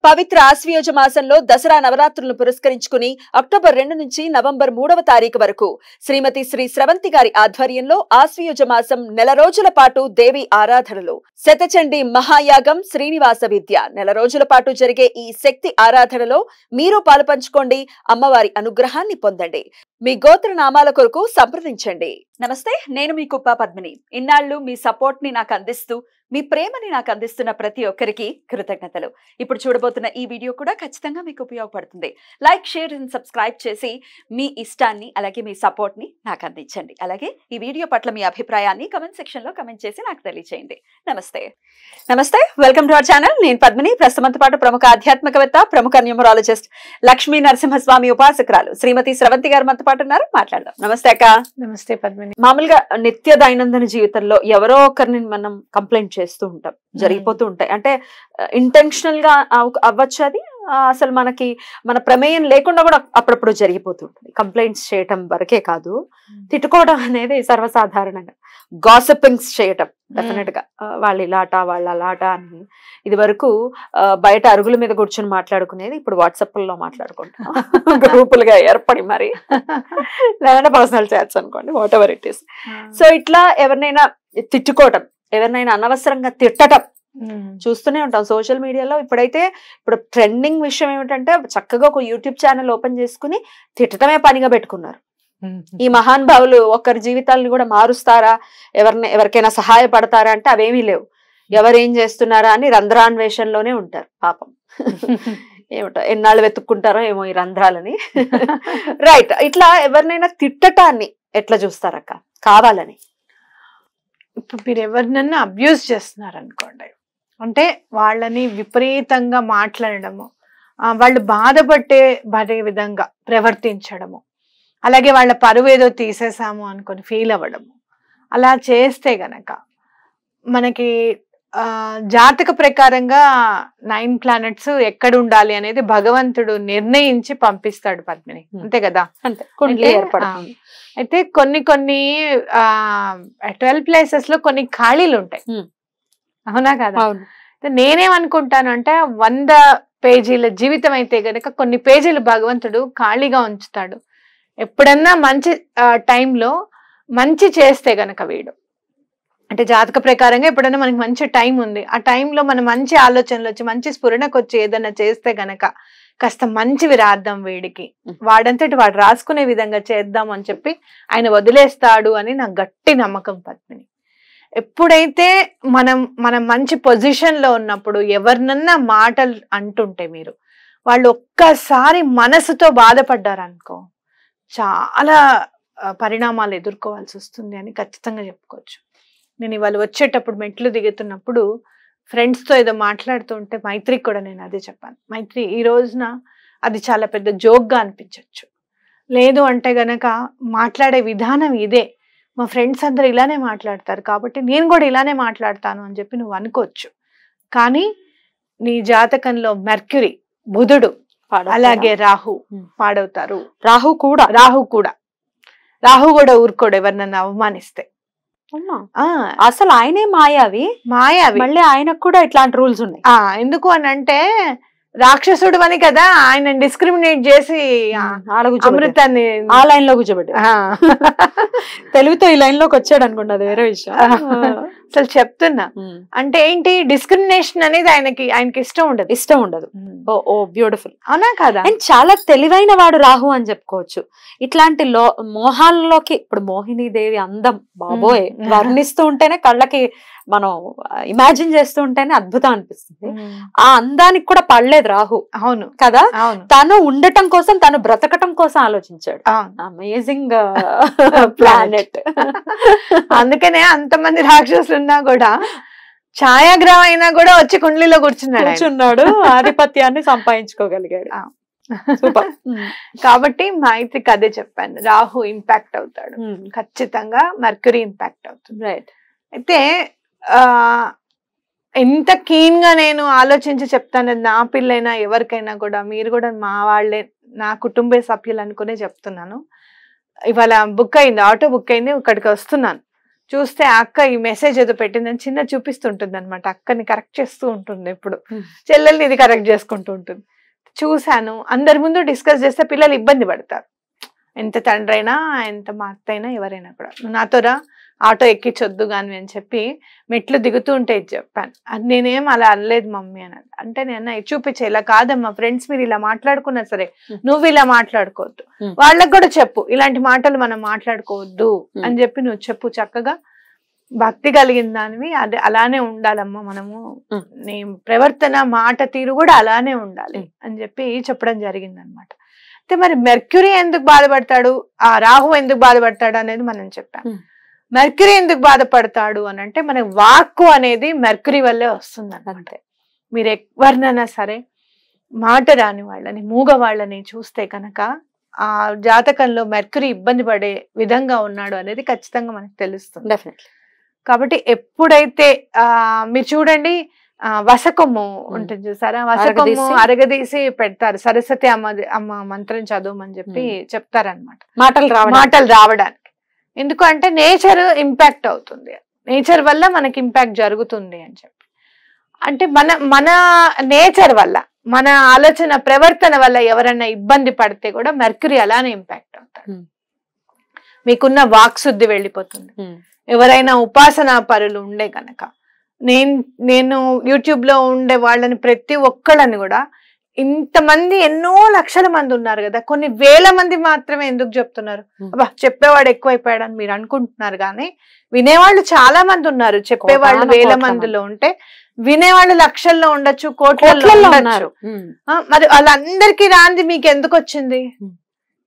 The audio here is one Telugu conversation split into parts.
పవిత్ర ఆశ్వయుజ మాసంలో దసరా నవరాత్రులను పురస్కరించుకుని అక్టోబర్ 2 నుంచి నవంబర్ 3వ తారీఖు వరకు శ్రీమతి శ్రీ స్రవంతి గారి ఆధ్వర్యంలో ఆశ్వయుజ మాసం నెల రోజుల పాటు దేవి ఆరాధనలు శతచండి మహాయాగం శ్రీనివాస విద్య నెల రోజుల పాటు జరిగే ఈ శక్తి ఆరాధనలో మీరు పాలుపంచుకోండి, అమ్మవారి అనుగ్రహాన్ని పొందండి. మీ గోత్ర నామాల కొరకు సంప్రదించండి. నమస్తే, నేను మీ కుప్ప పద్మిని. ఇన్నాళ్లు మీ సపోర్ట్ ని నాకు అందిస్తూ మీ ప్రేమని నాకు అందిస్తున్న ప్రతి ఒక్కరికి కృతజ్ఞతలు. ఇప్పుడు చూడబోతున్న ఈ వీడియో కూడా ఖచ్చితంగా మీకు ఉపయోగపడుతుంది. లైక్, షేర్ అండ్ సబ్స్క్రైబ్ చేసి మీ ఇష్టాన్ని అలాగే మీ సపోర్ట్ ని నాకు అందించండి. అలాగే ఈ వీడియో పట్ల మీ అభిప్రాయాన్ని కమెంట్ సెక్షన్ లో కమెంట్ చేసి నాకు తెలియజేయండి. నమస్తే, వెల్కమ్ టు అవర్ ఛానల్. నేను పద్మిని. ప్రస్తుతంతో పాటు ప్రముఖ ఆధ్యాత్మికవేత్త, ప్రముఖ న్యూమరాలజిస్ట్ లక్ష్మీ నరసింహస్వామి ఉపాసకురాలు శ్రీమతి స్రవంతి గారు మనతో పాటు ఉన్నారు. మాట్లాడదాం. నమస్తే అక్క. నమస్తే పద్మిని. మామూలుగా నిత్య దైనందిన జీవితంలో ఎవరో ఒకరిని మనం కంప్లైంట్ చేస్తూ ఉంటాం, జరిగిపోతూ ఉంటాయి. అంటే ఇంటెన్షనల్ గా అవ్వచ్చు, అది అసలు మన ప్రమేయం లేకుండా కూడా అప్పుడప్పుడు జరిగిపోతుంటుంది. కంప్లైంట్స్ చేయటం వరకే కాదు, తిట్టుకోవడం అనేది సర్వసాధారణంగా, గాసిపింగ్స్ చేయటం డెఫినెట్ గా వాళ్ళు ఇలాట వాళ్ళ అలాట అని. ఇది వరకు బయట అరుగుల మీద కూర్చొని మాట్లాడుకునేది ఇప్పుడు వాట్సాప్ లో మాట్లాడుకుంటాం, గ్రూపులుగా ఏర్పడి, మరి లేదంటే పర్సనల్ చాట్స్ అనుకోండి, what ever it is. So ఇట్లా ఎవరినైనా తిట్టుకోవటం, ఎవరినైనా అనవసరంగా తిట్టటం చూస్తూనే ఉంటాం సోషల్ మీడియాలో. ఇప్పుడు ట్రెండింగ్ విషయం ఏమిటంటే చక్కగా ఒక యూట్యూబ్ ఛానల్ ఓపెన్ చేసుకుని తిట్టడమే పనిగా పెట్టుకున్నారు. ఈ మహానుభావులు ఒకరి జీవితాలను కూడా మారుస్తారా, ఎవరికైనా సహాయపడతారా అంటే అవేమీ లేవు. ఎవరేం చేస్తున్నారా అని రంధ్రాన్వేషణలోనే ఉంటారు పాపం. ఏమిటో ఎన్నాళ్ళు వెతుక్కుంటారో ఏమో ఈ రంధ్రాలని. రైట్, ఇట్లా ఎవరినైనా తిట్టటాన్ని ఎట్లా చూస్తారక్క కావాలని? ఇప్పుడు మీరు ఎవరినన్నా అబ్యూజ్ చేస్తున్నారు అనుకోండి, అంటే వాళ్ళని విపరీతంగా మాట్లాడము, వాళ్ళు బాధపడే విధంగా ప్రవర్తించడము, అలాగే వాళ్ళ పరువు ఏదో తీసేసాము అనుకొని ఫీల్ అవ్వడము, అలా చేస్తే గనక మనకి జాతక ప్రకారంగా 9 ప్లానెట్స్ ఎక్కడ ఉండాలి అనేది భగవంతుడు నిర్ణయించి పంపిస్తాడు పద్మిని, అంతే కదా? అయితే కొన్ని 12 ప్లేసెస్ లో కొన్ని ఖాళీలు ఉంటాయి, అవునా కదా? నేనేమనుకుంటాను అంటే 100 పేజీల జీవితం అయితే గనక కొన్ని పేజీలు భగవంతుడు ఖాళీగా ఉంచుతాడు. ఎప్పుడన్నా మంచి టైంలో మంచి చేస్తే గనక వీడు, అంటే జాతక ప్రకారంగా ఎప్పుడైనా మనకి మంచి టైం ఉంది, ఆ టైంలో మనం మంచి ఆలోచనలు వచ్చి మంచి స్ఫురణకు వచ్చి ఏదైనా చేస్తే గనక కాస్త మంచివి రాద్దాం వీడికి, వాడంతటి వాడు రాసుకునే విధంగా చేద్దాం అని చెప్పి ఆయన వదిలేస్తాడు అని నాకు గట్టి నమ్మకం పద్మిని. ఎప్పుడైతే మనం మంచి పొజిషన్ లో ఉన్నప్పుడు ఎవరినన్నా మాటలు అంటుంటే మీరు వాళ్ళు ఒక్కసారి మనసుతో బాధపడ్డారనుకో చాలా పరిణామాలు ఎదుర్కోవాల్సి వస్తుంది అని ఖచ్చితంగా చెప్పుకోవచ్చు. నేను ఇవాళ వచ్చేటప్పుడు మెట్లు దిగుతున్నప్పుడు ఫ్రెండ్స్తో ఏదో మాట్లాడుతూ ఉంటే మైత్రికి కూడా నేను అదే చెప్పాను. మైత్రి, ఈ రోజున అది చాలా పెద్ద జోక్గా అనిపించవచ్చు, లేదు అంటే గనక మాట్లాడే విధానం ఇదే, మా ఫ్రెండ్స్ అందరు ఇలానే మాట్లాడతారు కాబట్టి నేను కూడా ఇలానే మాట్లాడతాను అని చెప్పి నువ్వు అనుకోవచ్చు. కానీ నీ జాతకంలో మెర్క్యూరీ, బుధుడు, అలాగే రాహు పాడవుతారు. రాహు కూడా ఊరుకోడు ఎవరినన్నా అవమానిస్తే. అసలు ఆయనే మాయావి మళ్ళీ ఆయనకు కూడా ఇట్లాంటి రూల్స్ ఉన్నాయి. ఎందుకు అని అంటే రాక్షసుడు అని కదా ఆయన డిస్క్రిమినేట్ చేసి అమృతాన్ని ఆ లైన్ లో కూర్చోబెట్టి తెలుగుతో ఈ లైన్ లోకి వచ్చాడు అనుకోండి, అది వేరే విషయం. అసలు చెప్తున్నా, అంటే ఏంటి డిస్క్రిమినేషన్ అనేది ఆయనకి ఇష్టం ఉండదు. ఓ బ్యూటిఫుల్, అవునా కదా? అండ్ చాలా తెలివైన వాడు రాహు అని చెప్పుకోవచ్చు. ఇట్లాంటి మోహాల్లోకి ఇప్పుడు మోహినీదేవి అందం బాబోయ్ వర్ణిస్తూ ఉంటేనే కళ్ళకి మనం ఇమాజిన్ చేస్తూ ఉంటేనే అద్భుతం అనిపిస్తుంది. ఆ అందానికి కూడా పడలేదు రాహు, అవును కదా? తను ఉండటం కోసం, తను బ్రతకటం కోసం ఆలోచించాడు. Amazing planet. అందుకనే అంతమంది రాక్షసులు ఉన్నా కూడా ఛాయాగ్రహం అయినా కూడా వచ్చి కుండలిలో కూర్చున్నాడు, ఆధిపత్యాన్ని సంపాదించుకోగలిగాడు. కాబట్టి మైత్రికి అదే చెప్పాను, రాహు ఇంపాక్ట్ అవుతాడు, ఖచ్చితంగా మెర్క్యూరీ ఇంపాక్ట్ అవుతుంది. రైట్. అయితే ఎంత కీన్ గా నేను ఆలోచించి చెప్తాను, నా పిల్లైనా ఎవరికైనా కూడా, మీరు కూడా మా వాళ్ళే, నా కుటుంబ సభ్యులు అనుకునే చెప్తున్నాను. ఇవాళ బుక్ అయింది, ఆటో బుక్ అయింది, ఇక్కడికి వస్తున్నాను, చూస్తే ఆ అక్క ఈ మెసేజ్ ఏదో పెట్టిందని చిన్న చూపిస్తుంటుంది అనమాట, అక్కని కరెక్ట్ చేస్తూ ఉంటుంది, ఎప్పుడు చెల్లెల్ని ఇది కరెక్ట్ చేసుకుంటూ ఉంటుంది. చూశాను, అందరి ముందు డిస్కస్ చేస్తే పిల్లలు ఇబ్బంది పడతారు, ఎంత తండ్రి అయినా ఎంత మా అత్త అయినా ఎవరైనా కూడా. నాతోరా ఆటో ఎక్కించొద్దు కానీ అని చెప్పి మెట్లు దిగుతూ ఉంటే ఇది చెప్పాను. అది నేనేం అలా అనలేదు మమ్మీ అని. అంటే నేను చూపించే, ఇలా కాదమ్మా, ఫ్రెండ్స్ మీరు ఇలా మాట్లాడుకున్నా సరే నువ్వు ఇలా మాట్లాడుకోవద్దు, వాళ్ళకి కూడా చెప్పు ఇలాంటి మాటలు మనం మాట్లాడుకోవద్దు అని చెప్పి నువ్వు చెప్పు, చక్కగా భక్తి కలిగిన దానివి అది అలానే ఉండాలమ్మా, మనము నీ ప్రవర్తన మాట తీరు కూడా అలానే ఉండాలి అని చెప్పి చెప్పడం జరిగింది అనమాట. అయితే మరి మెర్క్యూరీ ఎందుకు బాధపడతాడు, ఆ రాహు ఎందుకు బాధపడతాడు అనేది మనం చెప్పాం. మెర్క్యూరీ ఎందుకు బాధపడతాడు అని అంటే మన వాక్కు అనేది మెర్క్యూరీ వల్లే వస్తుంది అనమాట. మీరు ఎవరినైనా సరే మాట రాని వాళ్ళని, మూగ వాళ్ళని చూస్తే కనుక ఆ జాతకంలో మెర్క్యూరీ ఇబ్బంది పడే విధంగా ఉన్నాడు అనేది ఖచ్చితంగా మనకు తెలుస్తుంది. డెఫినెట్లీ. కాబట్టి ఎప్పుడైతే మీరు చూడండి వసకొమ్ము ఉంటుంది చూసారా, వసకొమ్ము అరగదీసి పెడతారు, సరస్వతి అమ్మ మంత్రం చదవమని చెప్పి చెప్తారనమాట, మాటలు రావడానికి. ఎందుకు అంటే నేచర్ ఇంపాక్ట్ అవుతుంది, నేచర్ వల్ల మనకి ఇంపాక్ట్ జరుగుతుంది అని చెప్పి. అంటే మన నేచర్ వల్ల, మన ఆలోచన ప్రవర్తన వల్ల ఎవరైనా ఇబ్బంది పడితే కూడా మెర్క్యూరీ అలానే ఇంపాక్ట్ అవుతాడు, మీకున్న వాక్శుద్ధి వెళ్ళిపోతుంది. ఎవరైనా ఉపాసనా పరులు ఉండే కనుక, నేను యూట్యూబ్ లో ఉండే వాళ్ళని ప్రతి ఒక్కళ్ళని కూడా, ఇంతమంది ఎన్నో లక్షల మంది ఉన్నారు కదా, కొన్ని వేల మంది మాత్రమే ఎందుకు చెప్తున్నారు, అబ్బా చెప్పేవాడు ఎక్కువైపోయాడని మీరు అనుకుంటున్నారు, కానీ వినేవాళ్ళు చాలా మంది ఉన్నారు. చెప్పేవాళ్ళు వేల మందిలో ఉంటే వినేవాళ్ళు లక్షల్లో ఉండొచ్చు, కోట్లలో ఉన్నారు. మరి వాళ్ళందరికీ రాంది మీకు ఎందుకు వచ్చింది?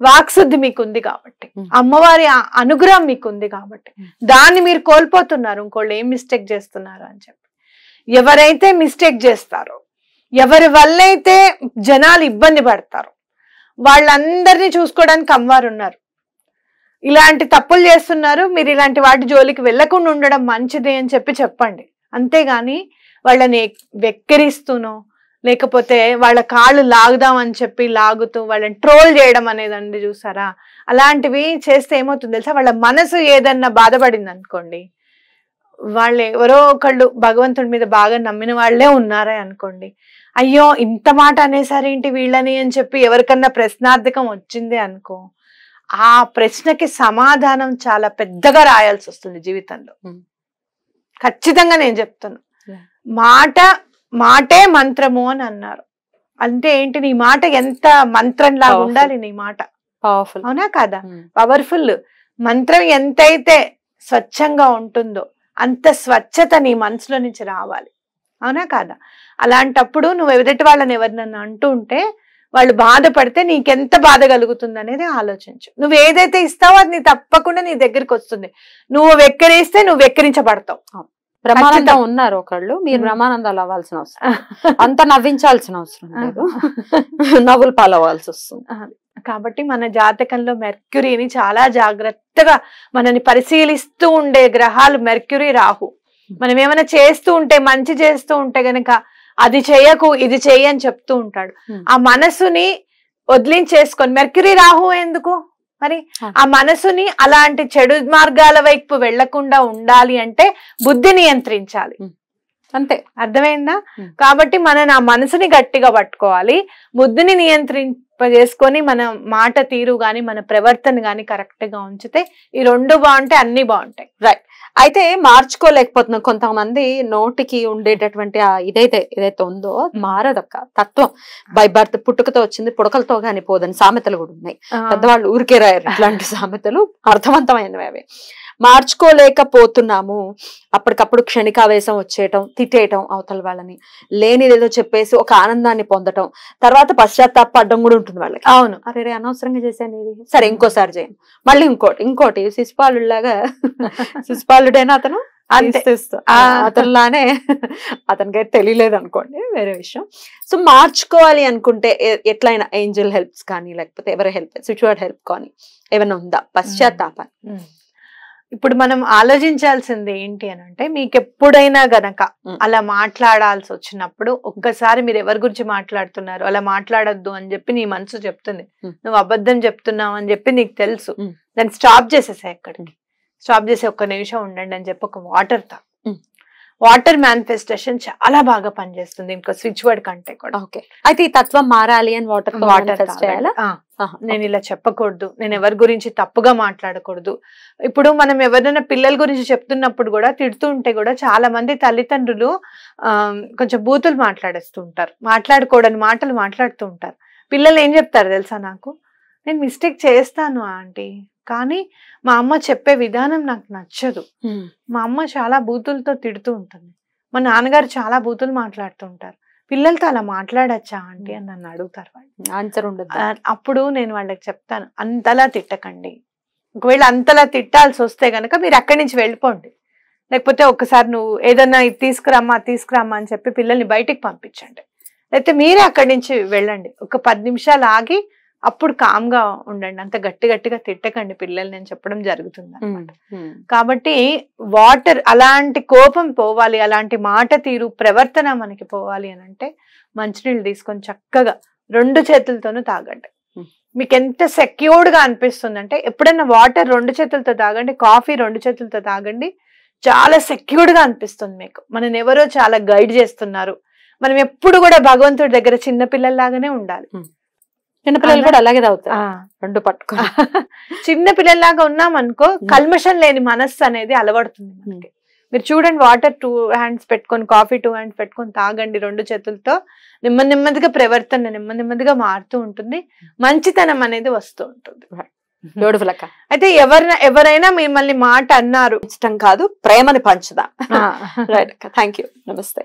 వాక్శుద్ధి మీకుంది కాబట్టి, అమ్మవారి అనుగ్రహం మీకుంది కాబట్టి. దాన్ని మీరు కోల్పోతున్నారు, ఇంకోళ్ళు ఏం మిస్టేక్ చేస్తున్నారు అని చెప్పి. ఎవరైతే మిస్టేక్ చేస్తారో, ఎవరి వల్ల అయితే జనాలు ఇబ్బంది పడతారు, వాళ్ళందరినీ చూసుకోవడానికి అమ్మవారు ఉన్నారు. ఇలాంటి తప్పులు చేస్తున్నారు, మీరు ఇలాంటి వాటి జోలికి వెళ్లకుండా ఉండడం మంచిది అని చెప్పి చెప్పండి. అంతేగాని వాళ్ళని వెక్కిరిస్తూనో, లేకపోతే వాళ్ళ కాళ్ళు లాగుదామని చెప్పి లాగుతూ వాళ్ళని ట్రోల్ చేయడం అనేదండి చూసారా, అలాంటివి చేస్తే ఏమవుతుంది తెలుసా, వాళ్ళ మనసు ఏదన్నా బాధపడింది అనుకోండి, వాళ్ళు ఎవరో ఒకళ్ళు భగవంతుడి మీద బాగా నమ్మిన వాళ్ళే ఉన్నారే అనుకోండి, అయ్యో ఇంత మాట అనేసరేంటి వీళ్ళని అని చెప్పి ఎవరికన్నా ప్రశ్నార్థకం వచ్చింది అనుకో, ఆ ప్రశ్నకి సమాధానం చాలా పెద్దగా రాయాల్సి వస్తుంది జీవితంలో. ఖచ్చితంగా నేను చెప్తాను, మాటే మంత్రము అని అన్నారు. అంటే ఏంటి, నీ మాట ఎంత మంత్రంలాగా ఉండాలి, నీ మాట పవర్ఫుల్, అవునా కాదా? పవర్ఫుల్ మంత్రం ఎంతైతే స్వచ్ఛంగా ఉంటుందో అంత స్వచ్ఛత నీ మనసులో నుంచి రావాలి, అవునా కాదా? అలాంటప్పుడు నువ్వు ఎదుటి వాళ్ళని ఎవరినన్నా అంటూ ఉంటే వాళ్ళు బాధపడితే నీకెంత బాధ కలుగుతుంది అనేది ఆలోచించు. నువ్వు ఏదైతే ఇస్తావో అది నీ తప్పకుండా నీ దగ్గరికి వస్తుంది. నువ్వు వెక్కిరిస్తే నువ్వు వెక్కిరించబడతావు. బ్రహ్మానందం ఉన్నారు ఒకళ్ళు, మీరు బ్రహ్మానందాలు అవ్వాల్సిన అవసరం, అంత నవ్వించాల్సిన అవసరం లేదు, నవ్వులు పాలవ్వాల్సి వస్తుంది. కాబట్టి మన జాతకంలో మెర్క్యూరీని చాలా జాగ్రత్తగా మనని పరిశీలిస్తూ ఉండే గ్రహాలు మెర్క్యూరీ, రాహు. మనం ఏమైనా చేస్తూ ఉంటే, మంచి చేస్తూ ఉంటే గనక అది చెయ్యకు ఇది చెయ్యి అని చెప్తూ ఉంటాడు. ఆ మనసుని వదిలించేసుకొని, మెర్క్యూరీ రాహు ఎందుకు మరి, ఆ మనసుని అలాంటి చెడు మార్గాల వైపు వెళ్లకుండా ఉండాలి అంటే బుద్ధి నియంత్రించాలి, అంతే. అర్థమైందా? కాబట్టి మనం ఆ మనసుని గట్టిగా పట్టుకోవాలి, బుద్ధిని నియంత్రింపజేసుకొని మన మాట తీరు గాని మన ప్రవర్తన గాని కరెక్ట్ గా ఉంచితే ఈ రెండు బాగుంటే అన్ని బాగుంటాయి. రైట్. అయితే మార్చుకోలేకపోతున్నాం, కొంతమంది నోటికి ఉండేటటువంటి ఏదైతే ఉందో మారదక్క తత్వం. బై బర్త్ పుట్టుకతో వచ్చింది పుడకలతో గాని పోదని సామెతలు కూడా ఉన్నాయి, పెద్దవాళ్ళు ఊరికే రాయరు ఇట్లాంటి సామెతలు, అర్థవంతమైనవి అవి. మార్చుకోలేకపోతున్నాము, అప్పటికప్పుడు క్షణికావేశం వచ్చేయటం, తిట్టేయటం అవతల వాళ్ళని, లేనిదేదో చెప్పేసి ఒక ఆనందాన్ని పొందటం, తర్వాత పశ్చాత్తాపడడం కూడా ఉంటుంది వాళ్ళకి. అవును, అరే రే అనవసరంగా చేశాను ఇది, సరే ఇంకోసారి చేయను, మళ్ళీ ఇంకోటి శిశుపాలులాగా, శిశుపాలుడైనా అతను అతనిలానే, అతనికి తెలియలేదు అనుకోండి, వేరే విషయం. సో మార్చుకోవాలి అనుకుంటే ఎట్లయినా ఏంజల్ హెల్ప్స్ కానీ, లేకపోతే ఎవరి హెల్ప్, సిచ్యువేట్ హెల్ప్ కానీ ఏమైనా ఉందా పశ్చాత్తాపాన్ని? ఇప్పుడు మనం ఆలోచించాల్సింది ఏంటి అని అంటే, మీకు ఎప్పుడైనా గనక అలా మాట్లాడాల్సి వచ్చినప్పుడు ఒక్కసారి మీరు ఎవరి గురించి మాట్లాడుతున్నారు, అలా మాట్లాడొద్దు అని చెప్పి నీ మనసు చెప్తుంది, నువ్వు అబద్ధం చెప్తున్నావు అని చెప్పి నీకు తెలుసు, దాన్ని స్టాప్ చేసేసాయి ఎక్కడికి. స్టాప్ చేసి ఒక్క నిమిషం ఉండండి అని చెప్పి ఒక వాటర్ తా. వాటర్ మేనిఫెస్టేషన్ చాలా బాగా పనిచేస్తుంది ఇంకో స్విచ్ వర్డ్ కంటే కూడా. ఓకే, అయితే ఈ తత్వం మారాలి అని వాటర్ వాటర్ నేను ఇలా చెప్పకూడదు, నేను ఎవరి గురించి తప్పుగా మాట్లాడకూడదు. ఇప్పుడు మనం ఎవరైనా పిల్లల గురించి చెప్తున్నప్పుడు కూడా తిడుతూ ఉంటే కూడా చాలా మంది తల్లిదండ్రులు కొంచెం బూతులు మాట్లాడేస్తూ ఉంటారు, మాట్లాడకూడని మాటలు మాట్లాడుతూ ఉంటారు. పిల్లలు ఏం చెప్తారు తెలుసా, నాకు నేను మిస్టేక్ చేస్తాను ఆంటీ, కానీ మా అమ్మ చెప్పే విధానం నాకు నచ్చదు, మా అమ్మ చాలా బూతులతో తిడుతూ ఉంటుంది, మా నాన్నగారు చాలా బూతులు మాట్లాడుతూ ఉంటారు, పిల్లలతో అలా మాట్లాడచ్చా ఆంటీ అని నన్ను అడుగుతారు. వాళ్ళు ఆన్సర్ ఉండదు. అప్పుడు నేను వాళ్ళకి చెప్తాను, అంతలా తిట్టకండి, ఒకవేళ అంతలా తిట్టాల్సి వస్తే గనక మీరు అక్కడి నుంచి వెళ్ళిపోండి, లేకపోతే ఒకసారి నువ్వు ఏదన్నా ఇది తీసుకురామ్మా అని చెప్పి పిల్లల్ని బయటికి పంపించండి, లేకపోతే మీరే అక్కడి నుంచి వెళ్ళండి, ఒక 10 నిమిషాలు ఆగి అప్పుడు కామ్గా ఉండండి, అంత గట్టిగా తిట్టకండి పిల్లల్ని అని చెప్పడం జరుగుతుంది అన్నమాట. కాబట్టి వాటర్, అలాంటి కోపం పోవాలి, అలాంటి మాట తీరు ప్రవర్తన మనకి పోవాలి అని అంటే మంచినీళ్ళు తీసుకొని చక్కగా 2 చేతులతోనూ తాగండి. మీకు ఎంత సెక్యూర్డ్ గా అనిపిస్తుంది అంటే, ఎప్పుడైనా వాటర్ 2 చేతులతో తాగండి, కాఫీ 2 చేతులతో తాగండి, చాలా సెక్యూర్డ్ గా అనిపిస్తుంది మీకు. మనం ఎవరో చాలా గైడ్ చేస్తున్నారు. మనం ఎప్పుడు కూడా భగవంతుడి దగ్గర చిన్న పిల్లల్లాగానే ఉండాలి. చిన్నపిల్లలు కూడా అలాగే తాగుతారు, 2 పట్టుకొని. చిన్న పిల్లల్లాగా ఉన్నాం అనుకో, కల్మషం లేని మనస్సు అనేది అలవడుతుంది మనకి. మీరు చూడండి, వాటర్ 2 హ్యాండ్స్ పెట్టుకొని, కాఫీ 2 హ్యాండ్స్ పెట్టుకొని తాగండి 2 చేతులతో, నెమ్మదిగా ప్రవర్తన నెమ్మదిగా మారుతూ ఉంటుంది, మంచితనం అనేది వస్తూ ఉంటుంది. బ్యూటిఫుల్ అక్క. అయితే ఎవరైనా మిమ్మల్ని మాట అన్నారు, ఇష్టం కాదు, ప్రేమని పంచుదా. రైట్ అక్క, థ్యాంక్ యూ, నమస్తే.